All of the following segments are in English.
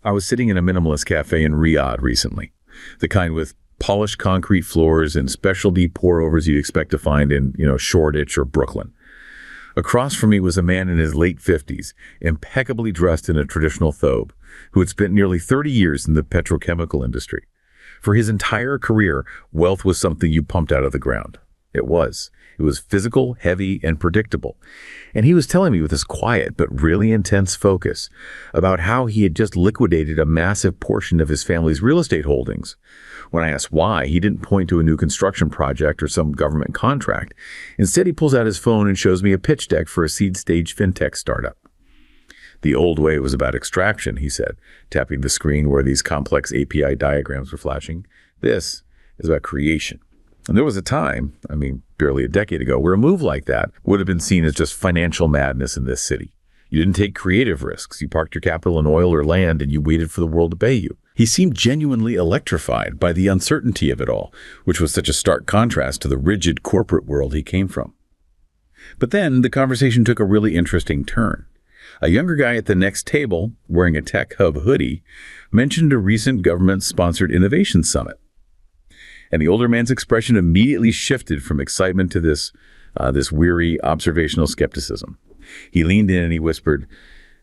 I was sitting in a minimalist cafe in Riyadh recently, the kind with polished concrete floors and specialty pour-overs you'd expect to find in, Shoreditch or Brooklyn. Across from me was a man in his late 50s, impeccably dressed in a traditional thobe, who had spent nearly 30 years in the petrochemical industry. For his entire career, wealth was something you pumped out of the ground. It was. It was physical, heavy, and predictable. And he was telling me with this quiet but really intense focus about how he had just liquidated a massive portion of his family's real estate holdings. When I asked why, he didn't point to a new construction project or some government contract. Instead, he pulls out his phone and shows me a pitch deck for a seed-stage fintech startup. The old way was about extraction, he said, tapping the screen where these complex API diagrams were flashing. This is about creation. And there was a time, barely a decade ago, where a move like that would have been seen as just financial madness in this city. You didn't take creative risks. You parked your capital in oil or land and you waited for the world to pay you. He seemed genuinely electrified by the uncertainty of it all, which was such a stark contrast to the rigid corporate world he came from. But then the conversation took a really interesting turn. A younger guy at the next table, wearing a Tech Hub hoodie, mentioned a recent government-sponsored innovation summit. And the older man's expression immediately shifted from excitement to this weary observational skepticism. He leaned in and he whispered,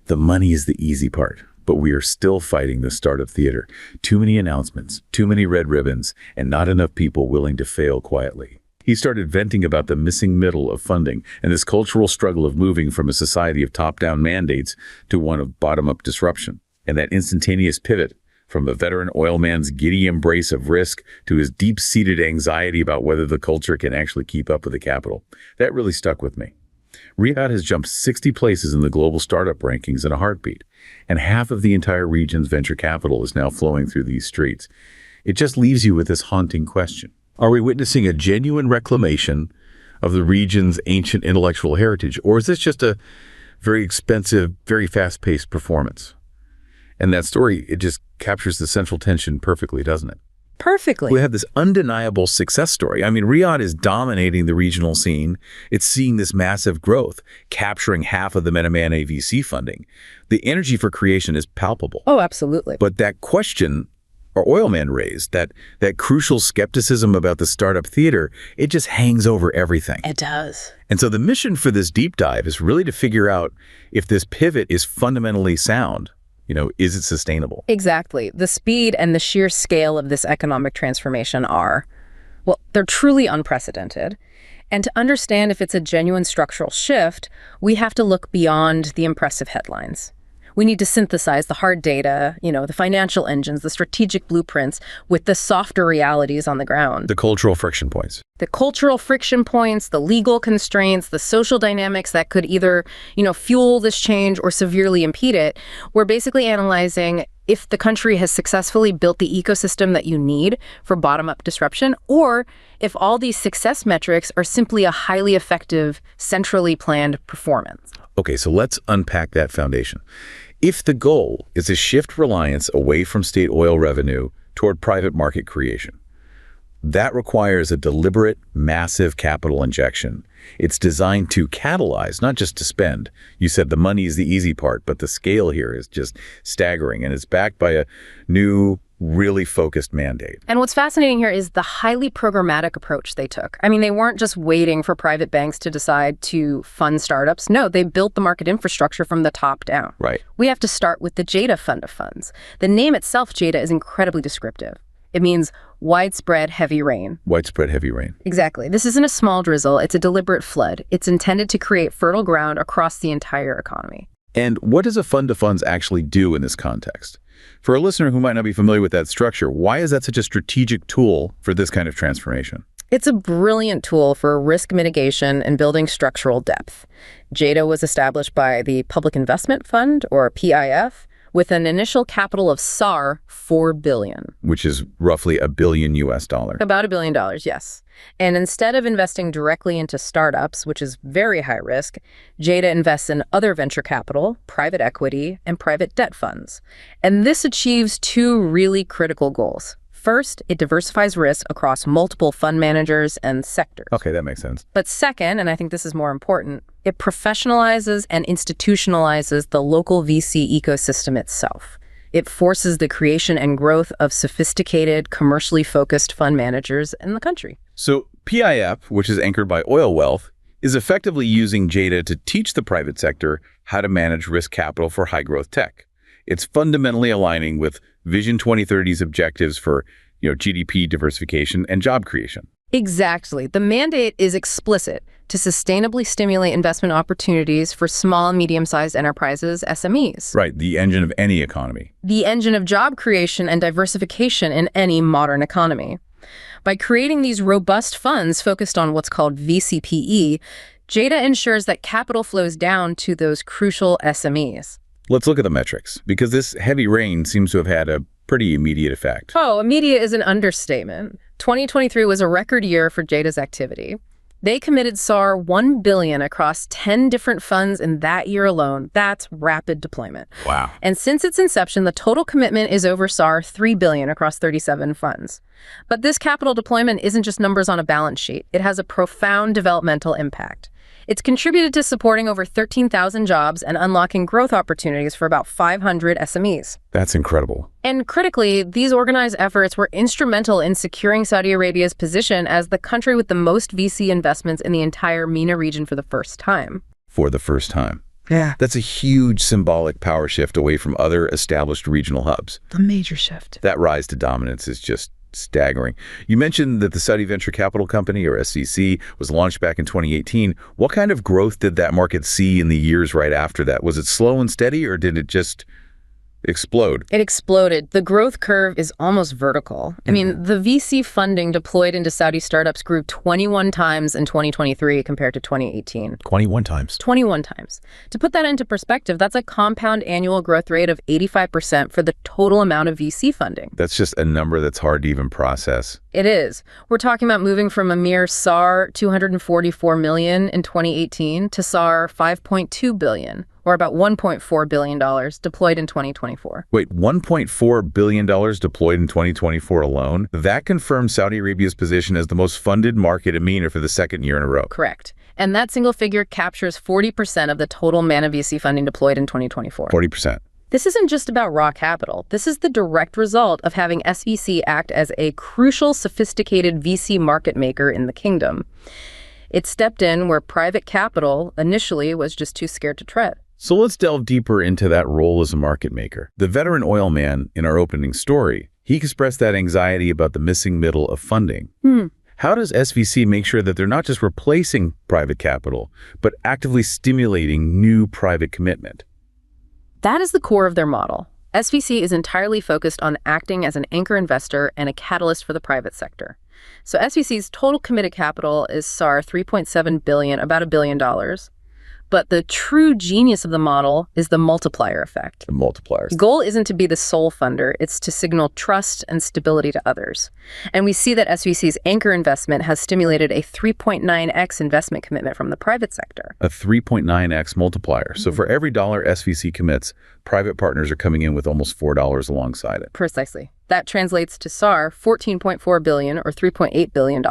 "The money is the easy part, but we are still fighting the startup theater. Too many announcements, too many red ribbons, and not enough people willing to fail quietly." He started venting about the missing middle of funding and this cultural struggle of moving from a society of top-down mandates to one of bottom-up disruption, and that instantaneous pivot from a veteran oil man's giddy embrace of risk to his deep-seated anxiety about whether the culture can actually keep up with the capital. That really stuck with me. Riyadh has jumped 60 places in the global startup rankings in a heartbeat, and half of the entire region's venture capital is now flowing through these streets. It just leaves you with this haunting question. Are we witnessing a genuine reclamation of the region's ancient intellectual heritage, or is this just a very expensive, very fast-paced performance? And that story, it just captures the central tension perfectly, doesn't it? Perfectly. We have this undeniable success story. Riyadh is dominating the regional scene. It's seeing this massive growth, capturing half of the MENA VC funding. The energy for creation is palpable. Oh, absolutely. But that question our oil man raised, that crucial skepticism about the startup theater, it just hangs over everything. It does. And so the mission for this deep dive is really to figure out if this pivot is fundamentally sound. Is it sustainable? Exactly. The speed and the sheer scale of this economic transformation they're truly unprecedented. And to understand if it's a genuine structural shift, we have to look beyond the impressive headlines. We need to synthesize the hard data, the financial engines, the strategic blueprints with the softer realities on the ground. The cultural friction points. The cultural friction points, the legal constraints, the social dynamics that could either, fuel this change or severely impede it. We're basically analyzing if the country has successfully built the ecosystem that you need for bottom-up disruption, or if all these success metrics are simply a highly effective, centrally planned performance. Okay, so let's unpack that foundation. If the goal is to shift reliance away from state oil revenue toward private market creation, that requires a deliberate, massive capital injection. It's designed to catalyze, not just to spend. You said the money is the easy part, but the scale here is just staggering, and it's backed by a new, really focused mandate. And what's fascinating here is the highly programmatic approach they took. They weren't just waiting for private banks to decide to fund startups. No, they built the market infrastructure from the top down. Right. We have to start with the JEDA fund of funds. The name itself, JEDA, is incredibly descriptive. It means widespread heavy rain. Widespread heavy rain. Exactly. This isn't a small drizzle. It's a deliberate flood. It's intended to create fertile ground across the entire economy. And what does a fund of funds actually do in this context? For a listener who might not be familiar with that structure, why is that such a strategic tool for this kind of transformation? It's a brilliant tool for risk mitigation and building structural depth. JEDA was established by the Public Investment Fund, or PIF, with an initial capital of SAR $4 billion. Which is roughly $1 billion US. About $1 billion, yes. And instead of investing directly into startups, which is very high risk, JEDA invests in other venture capital, private equity, and private debt funds. And this achieves two really critical goals. First, it diversifies risk across multiple fund managers and sectors. Okay, that makes sense. But second, and I think this is more important, it professionalizes and institutionalizes the local VC ecosystem itself. It forces the creation and growth of sophisticated, commercially focused fund managers in the country. So PIF, which is anchored by oil wealth, is effectively using JEDA to teach the private sector how to manage risk capital for high-growth tech. It's fundamentally aligning with Vision 2030's objectives for GDP diversification and job creation. Exactly. The mandate is explicit to sustainably stimulate investment opportunities for small and medium-sized enterprises, SMEs. Right, the engine of any economy. The engine of job creation and diversification in any modern economy. By creating these robust funds focused on what's called VCPE, JEDA ensures that capital flows down to those crucial SMEs. Let's look at the metrics, because this heavy rain seems to have had a pretty immediate effect. Oh, immediate is an understatement. 2023 was a record year for JEDA's activity. They committed SAR $1 billion across 10 different funds in that year alone. That's rapid deployment. Wow. And since its inception, the total commitment is over SAR $3 billion across 37 funds. But this capital deployment isn't just numbers on a balance sheet. It has a profound developmental impact. It's contributed to supporting over 13,000 jobs and unlocking growth opportunities for about 500 SMEs. That's incredible. And critically, these organized efforts were instrumental in securing Saudi Arabia's position as the country with the most VC investments in the entire MENA region for the first time. For the first time. Yeah. That's a huge symbolic power shift away from other established regional hubs. A major shift. That rise to dominance is just staggering. You mentioned that the Saudi Venture Capital Company, or SVC, was launched back in 2018. What kind of growth did that market see in the years right after that? Was it slow and steady, or did it just explode? It exploded. The growth curve is almost vertical. I mean, the VC funding deployed into Saudi startups grew 21 times in 2023 compared to 2018. 21 times. 21 times. To put that into perspective, that's a compound annual growth rate of 85% for the total amount of VC funding. That's just a number that's hard to even process. It is. We're talking about moving from a mere SAR $244 million in 2018 to SAR $5.2 billion, or about $1.4 billion deployed in 2024. Wait, $1.4 billion deployed in 2024 alone? That confirms Saudi Arabia's position as the most funded market in MENA for the second year in a row. Correct. And that single figure captures 40% of the total MENA VC funding deployed in 2024. 40%. This isn't just about raw capital. This is the direct result of having SVC act as a crucial, sophisticated VC market maker in the kingdom. It stepped in where private capital initially was just too scared to tread. So let's delve deeper into that role as a market maker. The veteran oil man in our opening story, he expressed that anxiety about the missing middle of funding. How does SVC make sure that they're not just replacing private capital, but actively stimulating new private commitment? That is the core of their model. SVC is entirely focused on acting as an anchor investor and a catalyst for the private sector. So SVC's total committed capital is SAR $3.7 billion, about $1 billion. But the true genius of the model is the multiplier effect. The multipliers. The goal isn't to be the sole funder, it's to signal trust and stability to others. And we see that SVC's anchor investment has stimulated a 3.9x investment commitment from the private sector. A 3.9x multiplier. So for every dollar SVC commits, private partners are coming in with almost $4 alongside it. Precisely. That translates to SAR $14.4 billion or $3.8 billion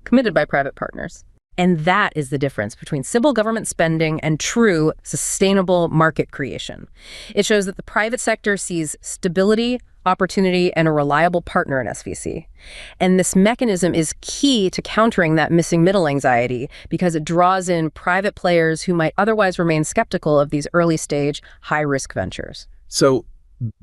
committed by private partners. And that is the difference between simple government spending and true sustainable market creation. It shows that the private sector sees stability, opportunity, and a reliable partner in SVC. And this mechanism is key to countering that missing middle anxiety because it draws in private players who might otherwise remain skeptical of these early stage, high-risk ventures. So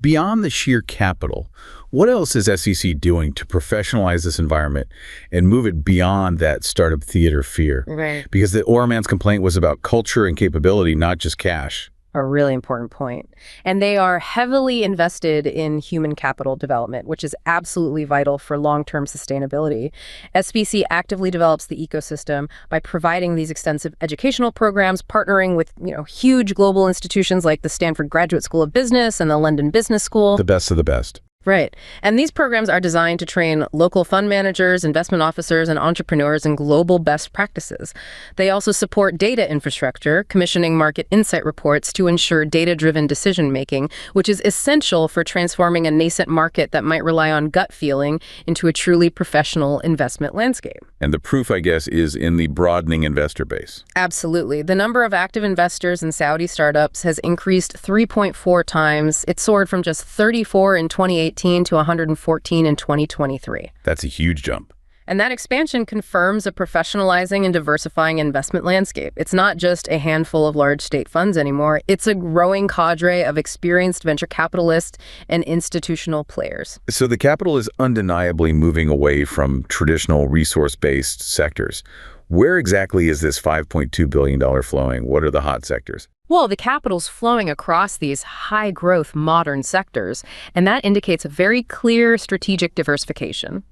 beyond the sheer capital, what else is SVC doing to professionalize this environment and move it beyond that startup theater fear? Right. Because the oil man's complaint was about culture and capability, not just cash. A really important point. And they are heavily invested in human capital development, which is absolutely vital for long-term sustainability. SVC actively develops the ecosystem by providing these extensive educational programs, partnering with, huge global institutions like the Stanford Graduate School of Business and the London Business School. The best of the best. Right. And these programs are designed to train local fund managers, investment officers, and entrepreneurs in global best practices. They also support data infrastructure, commissioning market insight reports to ensure data-driven decision-making, which is essential for transforming a nascent market that might rely on gut feeling into a truly professional investment landscape. And the proof, I guess, is in the broadening investor base. Absolutely. The number of active investors in Saudi startups has increased 3.4 times. It soared from just 34 in 2018 to 114 in 2023. That's a huge jump. And that expansion confirms a professionalizing and diversifying investment landscape. It's not just a handful of large state funds anymore. It's a growing cadre of experienced venture capitalists and institutional players. So the capital is undeniably moving away from traditional resource-based sectors. Where exactly is this $5.2 billion flowing? What are the hot sectors? Well, the capital's flowing across these high-growth modern sectors, and that indicates a very clear strategic diversification.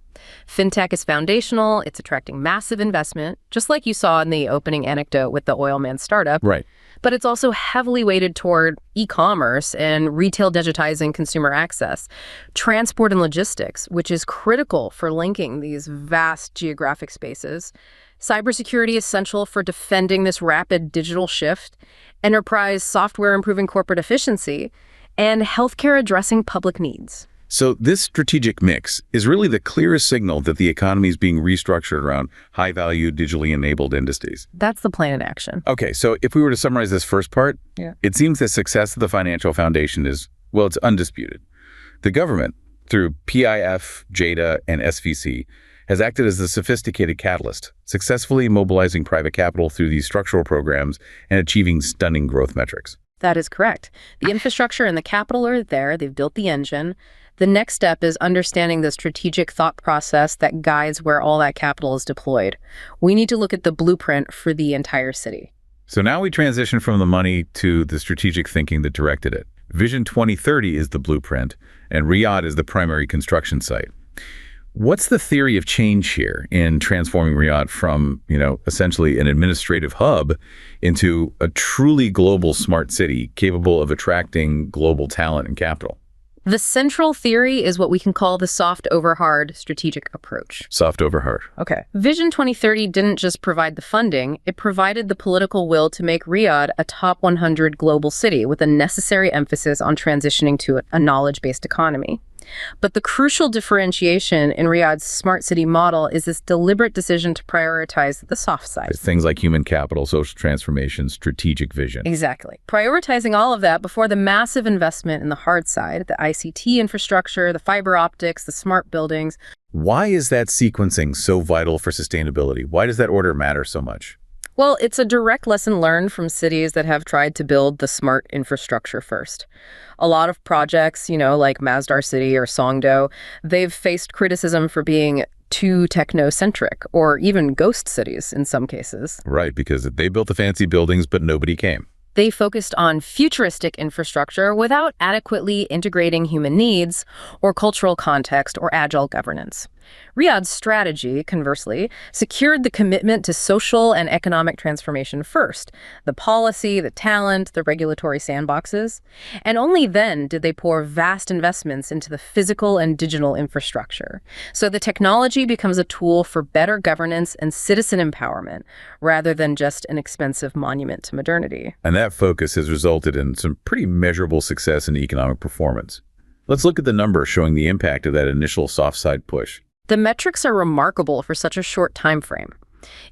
Fintech is foundational. It's attracting massive investment, just like you saw in the opening anecdote with the oil man startup. Right. But it's also heavily weighted toward e-commerce and retail digitizing consumer access, transport and logistics, which is critical for linking these vast geographic spaces. Cybersecurity essential for defending this rapid digital shift, enterprise software improving corporate efficiency, and healthcare addressing public needs. So this strategic mix is really the clearest signal that the economy is being restructured around high-value, digitally enabled industries. That's the plan in action. Okay, so if we were to summarize this first part, it seems the success of the financial foundation is, well, it's undisputed. The government, through PIF, JEDA, and SVC, has acted as a sophisticated catalyst, successfully mobilizing private capital through these structural programs and achieving stunning growth metrics. That is correct. The infrastructure and the capital are there. They've built the engine. The next step is understanding the strategic thought process that guides where all that capital is deployed. We need to look at the blueprint for the entire city. So now we transition from the money to the strategic thinking that directed it. Vision 2030 is the blueprint, and Riyadh is the primary construction site. What's the theory of change here in transforming Riyadh from, essentially an administrative hub into a truly global smart city capable of attracting global talent and capital? The central theory is what we can call the soft over hard strategic approach. Soft over hard. Okay. Vision 2030 didn't just provide the funding, it provided the political will to make Riyadh a top 100 global city with a necessary emphasis on transitioning to a knowledge-based economy. But the crucial differentiation in Riyadh's smart city model is this deliberate decision to prioritize the soft side. It's things like human capital, social transformation, strategic vision. Exactly. Prioritizing all of that before the massive investment in the hard side, the ICT infrastructure, the fiber optics, the smart buildings. Why is that sequencing so vital for sustainability? Why does that order matter so much? Well, it's a direct lesson learned from cities that have tried to build the smart infrastructure first. A lot of projects, like Masdar City or Songdo, they've faced criticism for being too technocentric or even ghost cities in some cases. Right, because they built the fancy buildings, but nobody came. They focused on futuristic infrastructure without adequately integrating human needs or cultural context or agile governance. Riyadh's strategy, conversely, secured the commitment to social and economic transformation first, the policy, the talent, the regulatory sandboxes, and only then did they pour vast investments into the physical and digital infrastructure. So the technology becomes a tool for better governance and citizen empowerment, rather than just an expensive monument to modernity. And that focus has resulted in some pretty measurable success in economic performance. Let's look at the numbers showing the impact of that initial soft side push. The metrics are remarkable for such a short time frame.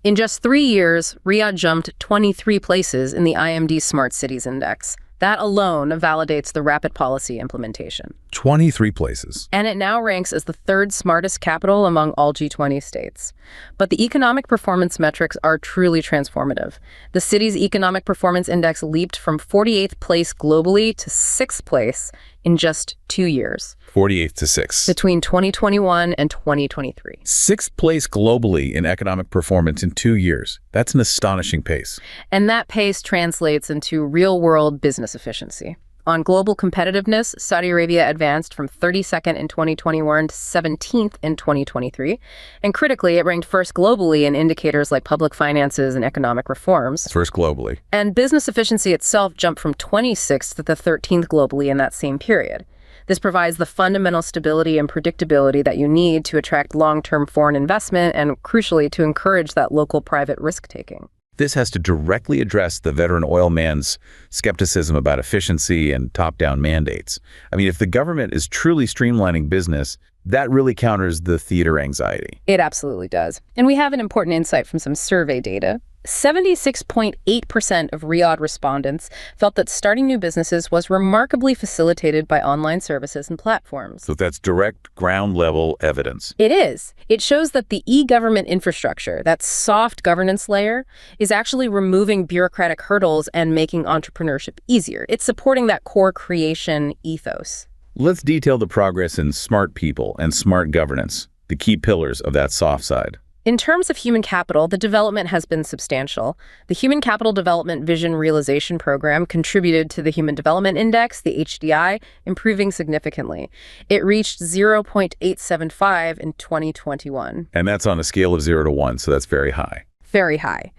In just 3 years, Riyadh jumped 23 places in the IMD Smart Cities Index. That alone validates the rapid policy implementation. 23 places. And it now ranks as the third smartest capital among all G20 states. But the economic performance metrics are truly transformative. The city's economic performance index leaped from 48th place globally to 6th place in just 2 years. 48th to 6th. Between 2021 and 2023. 6th place globally in economic performance in 2 years. That's an astonishing pace. And that pace translates into real-world business efficiency. On global competitiveness, Saudi Arabia advanced from 32nd in 2021 to 17th in 2023. And critically, it ranked first globally in indicators like public finances and economic reforms. First globally. And business efficiency itself jumped from 26th to the 13th globally in that same period. This provides the fundamental stability and predictability that you need to attract long-term foreign investment and, crucially, to encourage that local private risk-taking. This has to directly address the veteran oil man's skepticism about efficiency and top-down mandates. I mean, if the government is truly streamlining business, that really counters the theater anxiety. It absolutely does. And we have an important insight from some survey data. 76.8% of Riyadh respondents felt that starting new businesses was remarkably facilitated by online services and platforms. So that's direct ground-level evidence. It is. It shows that the e-government infrastructure, that soft governance layer, is actually removing bureaucratic hurdles and making entrepreneurship easier. It's supporting that core creation ethos. Let's detail the progress in smart people and smart governance, the key pillars of that soft side. In terms of human capital, the development has been substantial. The Human Capital Development Vision Realization Program contributed to the Human Development Index, the HDI, improving significantly. It reached 0.875 in 2021. And that's on a scale of 0 to 1, so that's very high. Very high.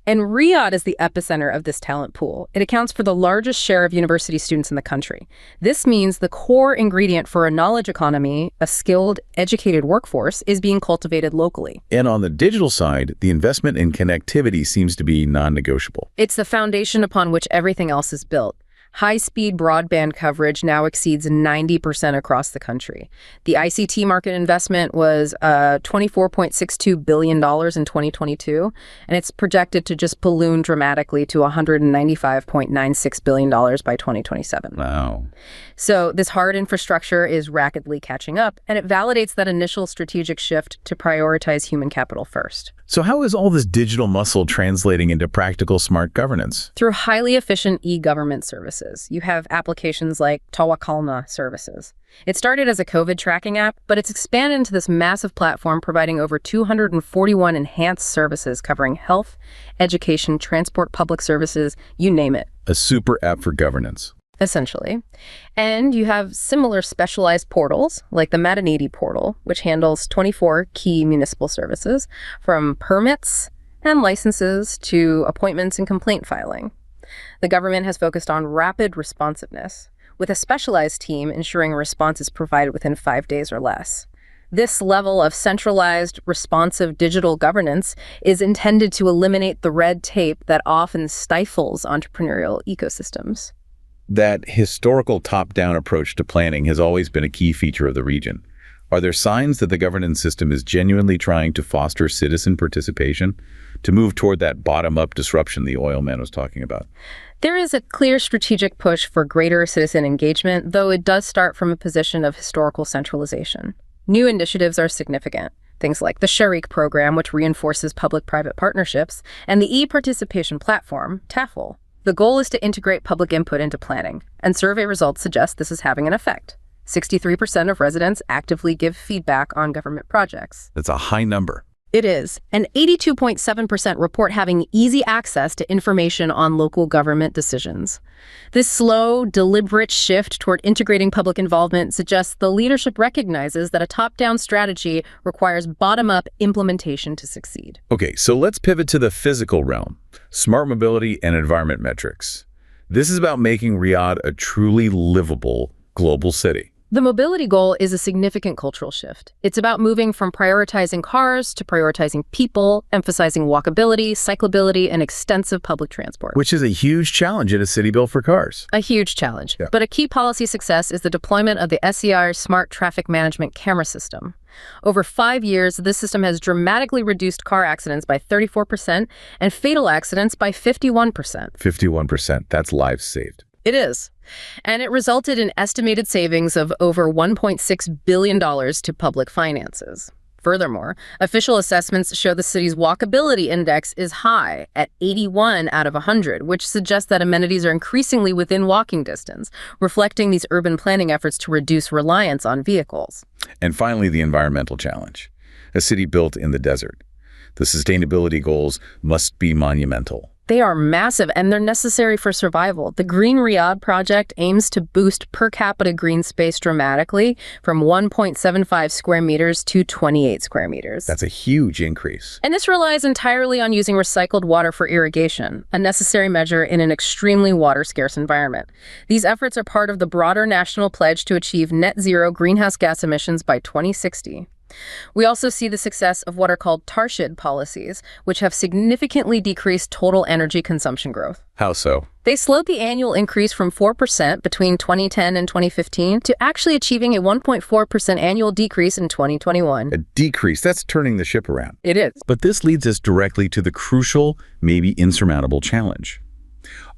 And Riyadh is the epicenter of this talent pool. It accounts for the largest share of university students in the country. This means the core ingredient for a knowledge economy, a skilled, educated workforce, is being cultivated locally. And on the digital side, the investment in connectivity seems to be non-negotiable. It's the foundation upon which everything else is built. High-speed broadband coverage now exceeds 90% across the country. The ICT market investment was $24.62 billion in 2022, and it's projected to just balloon dramatically to $195.96 billion by 2027. Wow. So this hard infrastructure is rapidly catching up, and it validates that initial strategic shift to prioritize human capital first. So how is all this digital muscle translating into practical smart governance? Through highly efficient e-government services. You have applications like Tawakkalna services. It started as a COVID tracking app, but it's expanded into this massive platform providing over 241 enhanced services covering health, education, transport, public services, you name it. A super app for governance. Essentially. And you have similar specialized portals, like the Madanidi portal, which handles 24 key municipal services, from permits and licenses to appointments and complaint filing. The government has focused on rapid responsiveness, with a specialized team ensuring a response is provided within 5 days or less. This level of centralized, responsive digital governance is intended to eliminate the red tape that often stifles entrepreneurial ecosystems. That historical top-down approach to planning has always been a key feature of the region. Are there signs that the governance system is genuinely trying to foster citizen participation, to move toward that bottom-up disruption the oil man was talking about? There is a clear strategic push for greater citizen engagement, though it does start from a position of historical centralization. New initiatives are significant. Things like the CERI program, which reinforces public-private partnerships, and the e-participation platform, TAFL. The goal is to integrate public input into planning, and survey results suggest this is having an effect. 63% of residents actively give feedback on government projects. That's a high number. It is. And 82.7% report having easy access to information on local government decisions. This slow, deliberate shift toward integrating public involvement suggests the leadership recognizes that a top-down strategy requires bottom-up implementation to succeed. Okay, so let's pivot to the physical realm. Smart mobility and environment metrics. This is about making Riyadh a truly livable global city. The mobility goal is a significant cultural shift. It's about moving from prioritizing cars to prioritizing people, emphasizing walkability, cyclability, and extensive public transport. Which is a huge challenge in a city built for cars. A huge challenge. Yeah. But a key policy success is the deployment of the SCR Smart Traffic Management Camera System. Over 5 years, this system has dramatically reduced car accidents by 34% and fatal accidents by 51%. 51%, that's lives saved. It is. And it resulted in estimated savings of over $1.6 billion to public finances. Furthermore, official assessments show the city's walkability index is high at 81 out of 100, which suggests that amenities are increasingly within walking distance, reflecting these urban planning efforts to reduce reliance on vehicles. And finally, the environmental challenge. A city built in the desert. The sustainability goals must be monumental. They are massive, and they're necessary for survival. The Green Riyadh project aims to boost per capita green space dramatically from 1.75 square meters to 28 square meters. That's a huge increase. And this relies entirely on using recycled water for irrigation, a necessary measure in an extremely water-scarce environment. These efforts are part of the broader national pledge to achieve net zero greenhouse gas emissions by 2060. We also see the success of what are called tarshid policies, which have significantly decreased total energy consumption growth. How so? They slowed the annual increase from 4% between 2010 and 2015 to actually achieving a 1.4% annual decrease in 2021. A decrease. That's turning the ship around. It is. But this leads us directly to the crucial, maybe insurmountable challenge.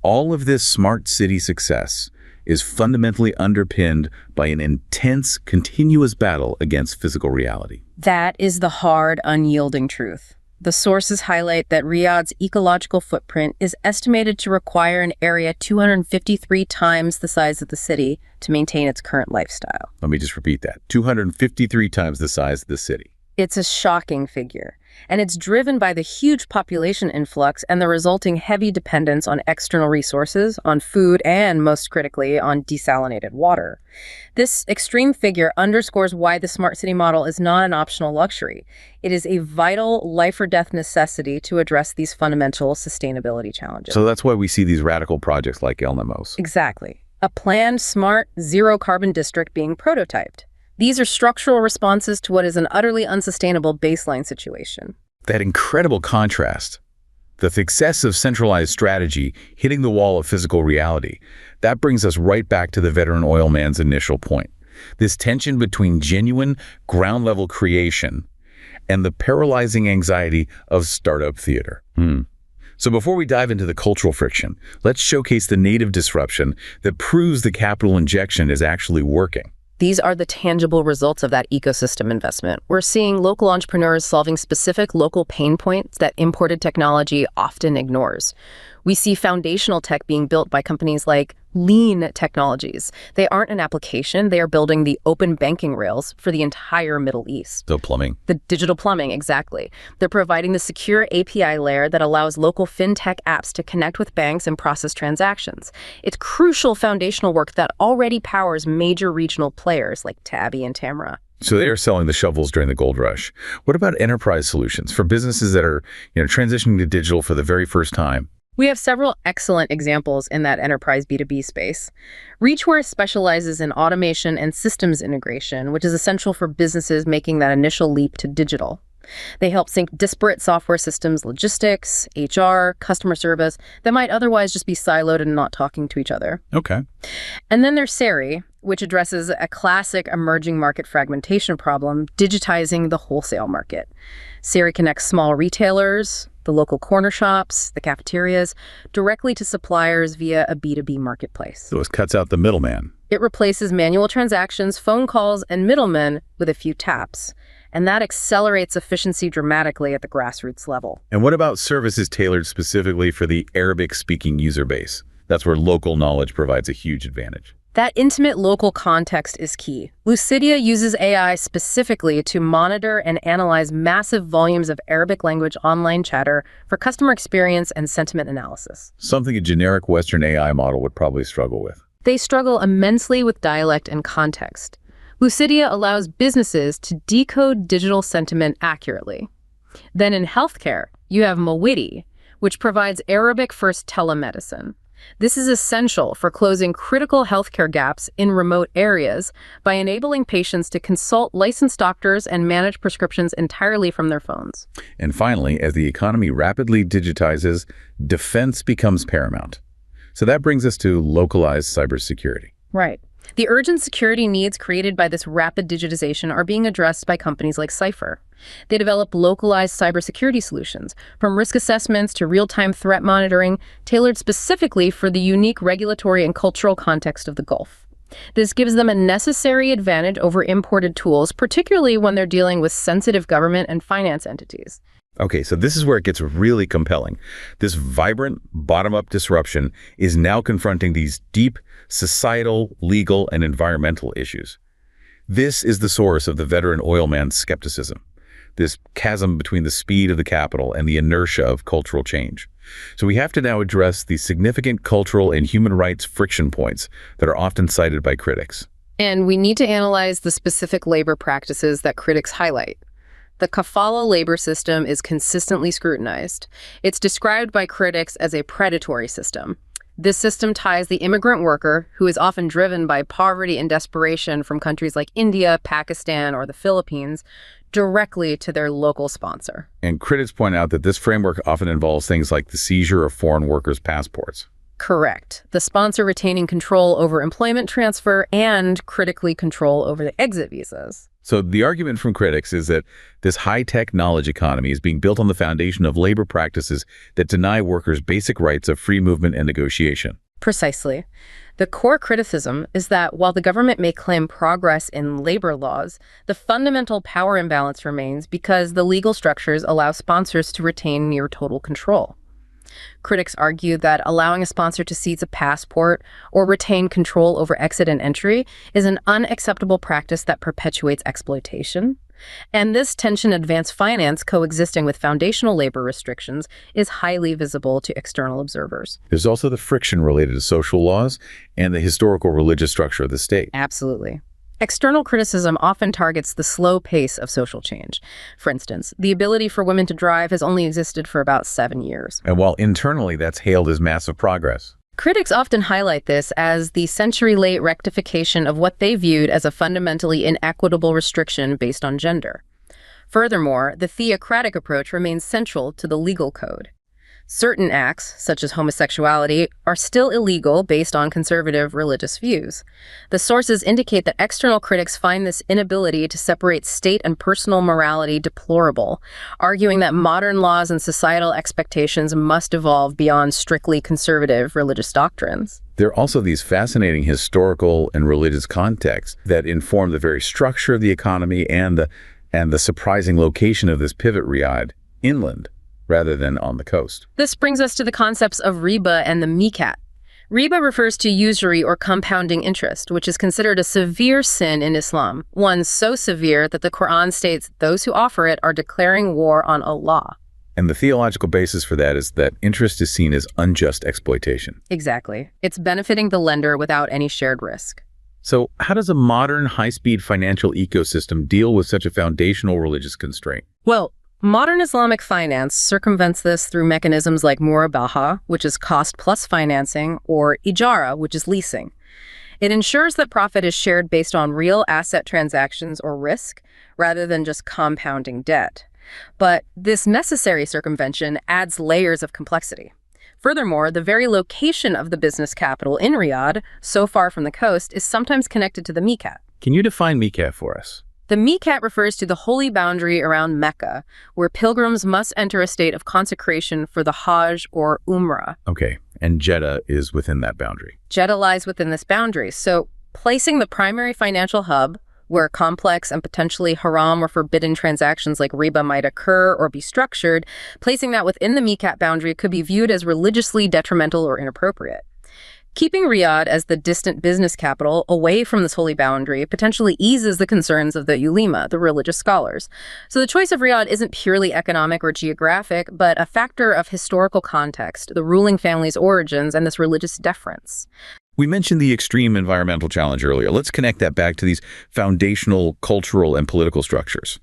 All of this smart city success is fundamentally underpinned by an intense, continuous battle against physical reality. That is the hard, unyielding truth. The sources highlight that Riyadh's ecological footprint is estimated to require an area 253 times the size of the city to maintain its current lifestyle. Let me just repeat that. 253 times the size of the city. It's a shocking figure, and it's driven by the huge population influx and the resulting heavy dependence on external resources, on food, and most critically, on desalinated water. This extreme figure underscores why the smart city model is not an optional luxury. It is a vital life-or-death necessity to address these fundamental sustainability challenges. So that's why we see these radical projects like El Nemos. Exactly. A planned, smart, zero-carbon district being prototyped. These are structural responses to what is an utterly unsustainable baseline situation. That incredible contrast, the success of centralized strategy hitting the wall of physical reality, that brings us right back to the veteran oil man's initial point. This tension between genuine ground-level creation and the paralyzing anxiety of startup theater. So before we dive into the cultural friction, let's showcase the native disruption that proves the capital injection is actually working. These are the tangible results of that ecosystem investment. We're seeing local entrepreneurs solving specific local pain points that imported technology often ignores. We see foundational tech being built by companies like Lean Technologies. They aren't an application, they are building the open banking rails for the entire Middle East. So plumbing. The digital plumbing, exactly. They're providing the secure API layer that allows local fintech apps to connect with banks and process transactions. It's crucial foundational work that already powers major regional players like Tabby and Tamra. So they are selling the shovels during the gold rush. What about enterprise solutions for businesses that are, transitioning to digital for the very first time? We have several excellent examples in that enterprise B2B space. ReachWare specializes in automation and systems integration, which is essential for businesses making that initial leap to digital. They help sync disparate software systems, logistics, HR, customer service, that might otherwise just be siloed and not talking to each other. Okay. And then there's CERI, which addresses a classic emerging market fragmentation problem, digitizing the wholesale market. CERI connects small retailers, the local corner shops, the cafeterias, directly to suppliers via a B2B marketplace. So it cuts out the middleman. It replaces manual transactions, phone calls, and middlemen with a few taps. And that accelerates efficiency dramatically at the grassroots level. And what about services tailored specifically for the Arabic-speaking user base? That's where local knowledge provides a huge advantage. That intimate local context is key. Lucidia uses AI specifically to monitor and analyze massive volumes of Arabic language online chatter for customer experience and sentiment analysis. Something a generic Western AI model would probably struggle with. They struggle immensely with dialect and context. Lucidia allows businesses to decode digital sentiment accurately. Then in healthcare, you have Mawidi, which provides Arabic-first telemedicine. This is essential for closing critical healthcare gaps in remote areas by enabling patients to consult licensed doctors and manage prescriptions entirely from their phones. And finally, as the economy rapidly digitizes, defense becomes paramount. So that brings us to localized cybersecurity. Right. The urgent security needs created by this rapid digitization are being addressed by companies like Cypher. They develop localized cybersecurity solutions, from risk assessments to real-time threat monitoring, tailored specifically for the unique regulatory and cultural context of the Gulf. This gives them a necessary advantage over imported tools, particularly when they're dealing with sensitive government and finance entities. Okay, so this is where it gets really compelling. This vibrant, bottom-up disruption is now confronting these deep societal, legal, and environmental issues. This is the source of the veteran oil man's skepticism, this chasm between the speed of the capital and the inertia of cultural change. So we have to now address the significant cultural and human rights friction points that are often cited by critics. And we need to analyze the specific labor practices that critics highlight. The kafala labor system is consistently scrutinized. It's described by critics as a predatory system. This system ties the immigrant worker, who is often driven by poverty and desperation from countries like India, Pakistan, or the Philippines, directly to their local sponsor. And critics point out that this framework often involves things like the seizure of foreign workers' passports. Correct. The sponsor retaining control over employment transfer and critically control over the exit visas. So the argument from critics is that this high-tech knowledge economy is being built on the foundation of labor practices that deny workers basic rights of free movement and negotiation. Precisely. The core criticism is that while the government may claim progress in labor laws, the fundamental power imbalance remains because the legal structures allow sponsors to retain near total control. Critics argue that allowing a sponsor to seize a passport or retain control over exit and entry is an unacceptable practice that perpetuates exploitation. And this tension in advanced finance coexisting with foundational labor restrictions is highly visible to external observers. There's also the friction related to social laws and the historical religious structure of the state. Absolutely. External criticism often targets the slow pace of social change. For instance, the ability for women to drive has only existed for about 7 years. And while internally that's hailed as massive progress. Critics often highlight this as the century-late rectification of what they viewed as a fundamentally inequitable restriction based on gender. Furthermore, the theocratic approach remains central to the legal code. Certain acts, such as homosexuality, are still illegal based on conservative religious views. The sources indicate that external critics find this inability to separate state and personal morality deplorable, arguing that modern laws and societal expectations must evolve beyond strictly conservative religious doctrines. There are also these fascinating historical and religious contexts that inform the very structure of the economy and the surprising location of this pivot Riyadh, inland, rather than on the coast. This brings us to the concepts of riba and the miqat. Riba refers to usury or compounding interest, which is considered a severe sin in Islam, one so severe that the Quran states those who offer it are declaring war on Allah. And the theological basis for that is that interest is seen as unjust exploitation. Exactly. It's benefiting the lender without any shared risk. So how does a modern high-speed financial ecosystem deal with such a foundational religious constraint? Well, modern Islamic finance circumvents this through mechanisms like murabaha, which is cost-plus financing, or ijara, which is leasing. It ensures that profit is shared based on real asset transactions or risk, rather than just compounding debt. But this necessary circumvention adds layers of complexity. Furthermore, the very location of the business capital in Riyadh, so far from the coast, is sometimes connected to the miqat. Can you define miqat for us? The miqat refers to the holy boundary around Mecca, where pilgrims must enter a state of consecration for the Hajj or Umrah. Okay, and JEDA is within that boundary. JEDA lies within this boundary, so placing the primary financial hub, where complex and potentially haram or forbidden transactions like riba might occur or be structured, placing that within the miqat boundary could be viewed as religiously detrimental or inappropriate. Keeping Riyadh as the distant business capital away from this holy boundary potentially eases the concerns of the ulema, the religious scholars. So the choice of Riyadh isn't purely economic or geographic, but a factor of historical context, the ruling family's origins, and this religious deference. We mentioned the extreme environmental challenge earlier. Let's connect that back to these foundational cultural and political structures.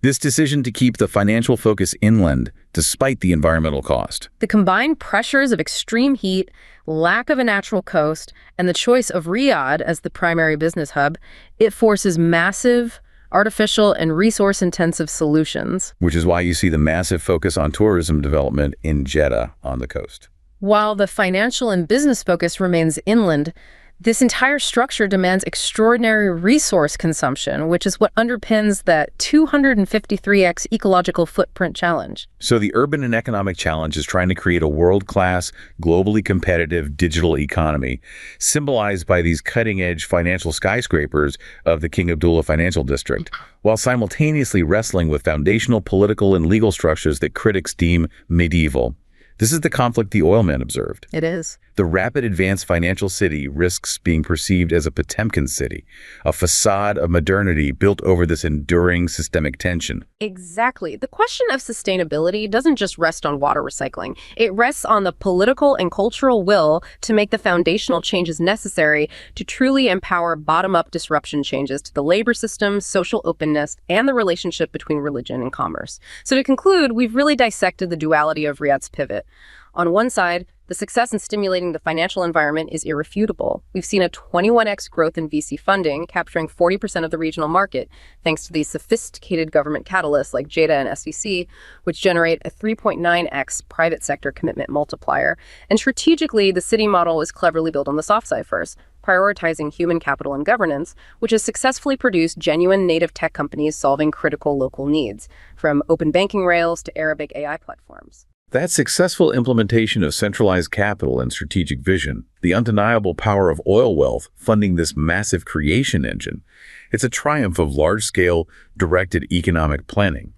This decision to keep the financial focus inland despite the environmental cost. The combined pressures of extreme heat, lack of a natural coast, and the choice of Riyadh as the primary business hub, it forces massive, artificial, and resource-intensive solutions. Which is why you see the massive focus on tourism development in Jeddah on the coast. While the financial and business focus remains inland, this entire structure demands extraordinary resource consumption, which is what underpins that 253x ecological footprint challenge. So the urban and economic challenge is trying to create a world-class, globally competitive digital economy, symbolized by these cutting-edge financial skyscrapers of the King Abdullah Financial District, while simultaneously wrestling with foundational political and legal structures that critics deem medieval. This is the conflict the oil man observed. It is. The rapid advanced financial city risks being perceived as a Potemkin city, a facade of modernity built over this enduring systemic tension. Exactly. The question of sustainability doesn't just rest on water recycling. It rests on the political and cultural will to make the foundational changes necessary to truly empower bottom-up disruption changes to the labor system, social openness, and the relationship between religion and commerce. So to conclude, we've really dissected the duality of Riyadh's pivot. On one side, the success in stimulating the financial environment is irrefutable. We've seen a 21x growth in VC funding, capturing 40% of the regional market, thanks to these sophisticated government catalysts like JEDA and SVC, which generate a 3.9x private sector commitment multiplier. And strategically, the city model is cleverly built on the soft side first, prioritizing human capital and governance, which has successfully produced genuine native tech companies solving critical local needs, from open banking rails to Arabic AI platforms. That successful implementation of centralized capital and strategic vision, the undeniable power of oil wealth funding this massive creation engine, it's a triumph of large-scale, directed economic planning.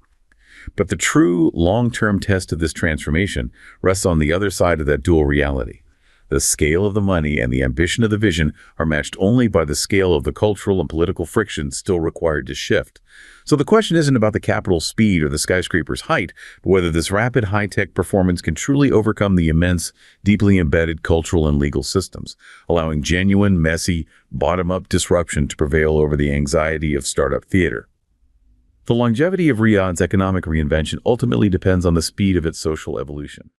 But the true long-term test of this transformation rests on the other side of that dual reality. The scale of the money and the ambition of the vision are matched only by the scale of the cultural and political friction still required to shift. So the question isn't about the capital's speed or the skyscraper's height, but whether this rapid high-tech performance can truly overcome the immense, deeply embedded cultural and legal systems, allowing genuine, messy, bottom-up disruption to prevail over the anxiety of startup theater. The longevity of Riyadh's economic reinvention ultimately depends on the speed of its social evolution.